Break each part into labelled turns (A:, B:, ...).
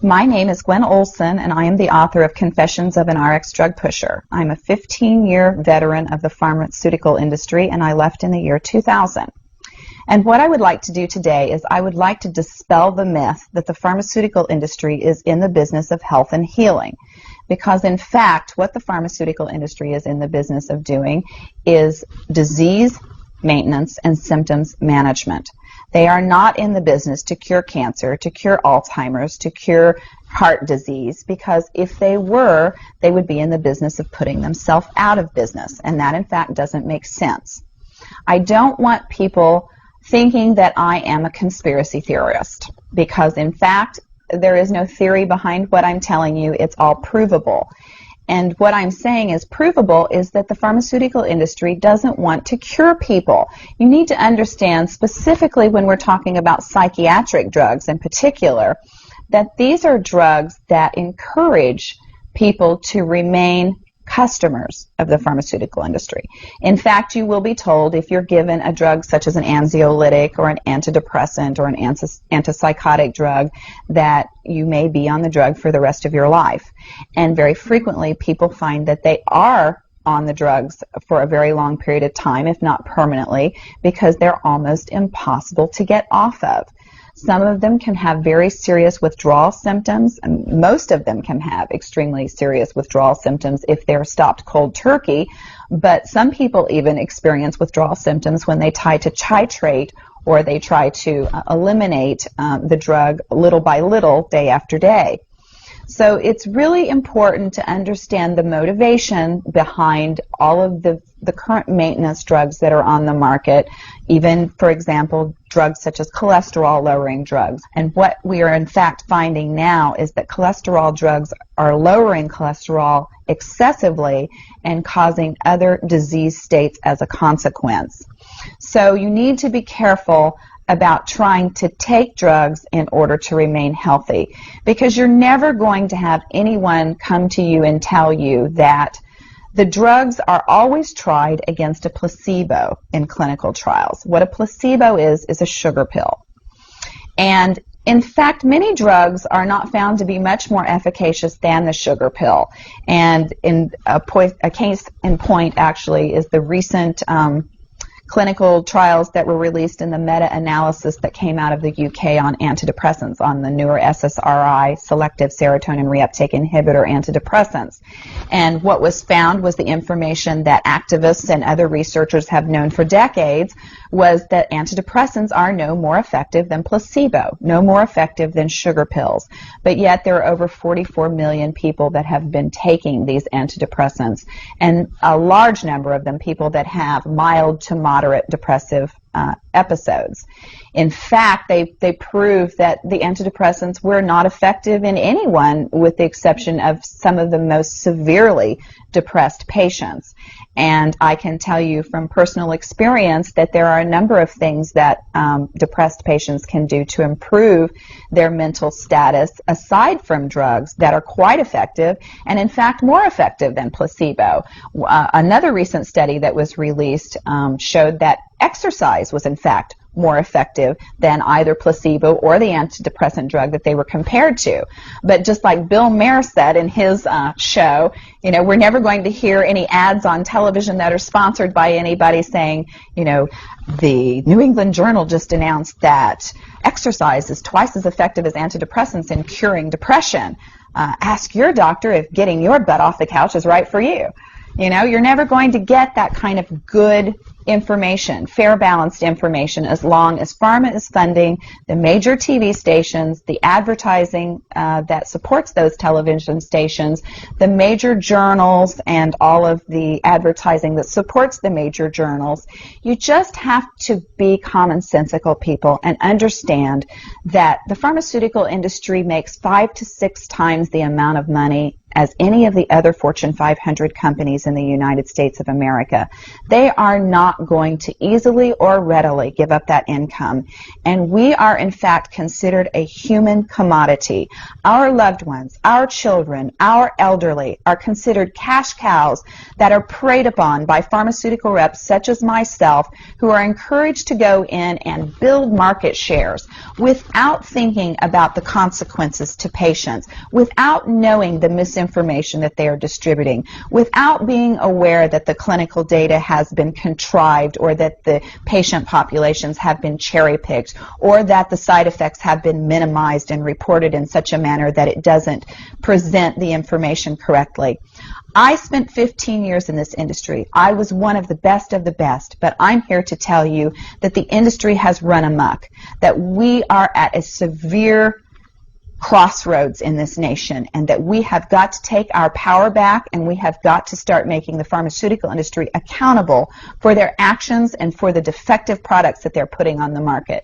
A: My name is Gwen Olson, and I am the author of Confessions of an RX Drug Pusher. I'm a 15-year veteran of the pharmaceutical industry, and I left in the year 2000. And what I would like to do today is I would like to dispel the myth that the pharmaceutical industry is in the business of health and healing. Because in fact, what the pharmaceutical industry is in the business of doing is disease maintenance and symptoms management. They are not in the business to cure cancer, to cure Alzheimer's, to cure heart disease, because if they were, they would be in the business of putting themselves out of business, and that in fact doesn't make sense. I don't want people thinking that I am a conspiracy theorist, because in fact there is no theory behind what I'm telling you. It's all provable. And what I'm saying is provable is that the pharmaceutical industry doesn't want to cure people. You need to understand, specifically when we're talking about psychiatric drugs in particular, that these are drugs that encourage people to remain customers of the pharmaceutical industry. In fact, you will be told if you're given a drug such as an anxiolytic or an antidepressant or an antipsychotic drug that you may be on the drug for the rest of your life. And very frequently people find that they are on the drugs for a very long period of time, if not permanently, because they're almost impossible to get off of. Some of them can have very serious withdrawal symptoms, and most of them can have extremely serious withdrawal symptoms if they're stopped cold turkey, but some people even experience withdrawal symptoms when they try to titrate or they try to eliminate the drug little by little, day after day. So it's really important to understand the motivation behind all of the current maintenance drugs that are on the market, even, for example, drugs such as cholesterol-lowering drugs. And what we are in fact finding now is that cholesterol drugs are lowering cholesterol excessively and causing other disease states as a consequence. So you need to be careful about trying to take drugs in order to remain healthy, because you're never going to have anyone come to you and tell you that the drugs are always tried against a placebo in clinical trials. What a placebo is a sugar pill. And in fact, many drugs are not found to be much more efficacious than the sugar pill. And in a case in point actually is the recent clinical trials that were released in the meta-analysis that came out of the UK on antidepressants, on the newer SSRI, selective serotonin reuptake inhibitor antidepressants. And what was found was the information that activists and other researchers have known for decades, was that antidepressants are no more effective than placebo, no more effective than sugar pills. But yet there are over 44 million people that have been taking these antidepressants, and a large number of them people that have mild to moderate depressive episodes. In fact, they prove that the antidepressants were not effective in anyone with the exception of some of the most severely depressed patients. And I can tell you from personal experience that there are a number of things that depressed patients can do to improve their mental status aside from drugs that are quite effective and in fact more effective than placebo. Another recent study that was released showed that exercise was in fact more effective than either placebo or the antidepressant drug that they were compared to. But just like Bill Maher said in his show, we're never going to hear any ads on television that are sponsored by anybody saying, the New England Journal just announced that exercise is twice as effective as antidepressants in curing depression. Ask your doctor if getting your butt off the couch is right for you. You're never going to get that kind of good information, fair, balanced information, as long as pharma is funding the major TV stations, the advertising that supports those television stations, the major journals, and all of the advertising that supports the major journals. You just have to be commonsensical people and understand that the pharmaceutical industry makes 5 to 6 times the amount of money as any of the other Fortune 500 companies in the United States of America. They are not going to easily or readily give up that income. And we are, in fact, considered a human commodity. Our loved ones, our children, our elderly are considered cash cows that are preyed upon by pharmaceutical reps such as myself, who are encouraged to go in and build market shares without thinking about the consequences to patients, without knowing the misinformation that they are distributing, without being aware that the clinical data has been contrived, or that the patient populations have been cherry-picked, or that the side effects have been minimized and reported in such a manner that it doesn't present the information correctly. I spent 15 years in this industry. I was one of the best, but I'm here to tell you that the industry has run amok, that we are at a severe crossroads in this nation, and that we have got to take our power back, and we have got to start making the pharmaceutical industry accountable for their actions and for the defective products that they're putting on the market.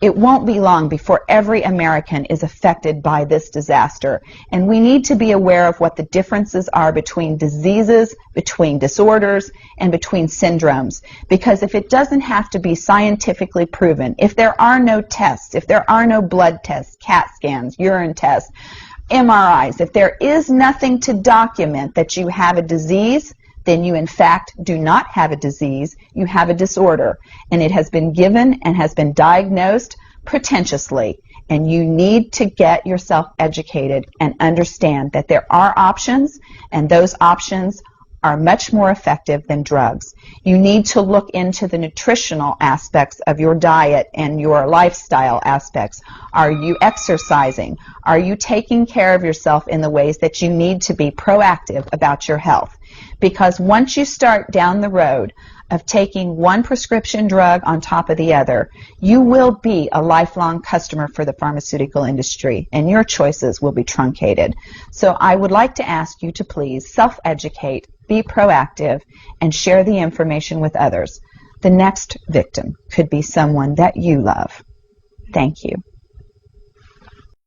A: It won't be long before every American is affected by this disaster, and we need to be aware of what the differences are between diseases, between disorders, and between syndromes. Because if it doesn't have to be scientifically proven, if there are no tests, if there are no blood tests, CAT scans, urine tests, MRIs, if there is nothing to document that you have a disease, then you in fact do not have a disease, you have a disorder, and it has been given and has been diagnosed pretentiously, and you need to get yourself educated and understand that there are options, and those options are much more effective than drugs. You need to look into the nutritional aspects of your diet and your lifestyle aspects. Are you exercising? Are you taking care of yourself in the ways that you need to be proactive about your health? Because once you start down the road of taking one prescription drug on top of the other, you will be a lifelong customer for the pharmaceutical industry, and your choices will be truncated. So I would like to ask you to please self-educate, be proactive, and share the information with others. The next victim could be someone that you love. Thank you.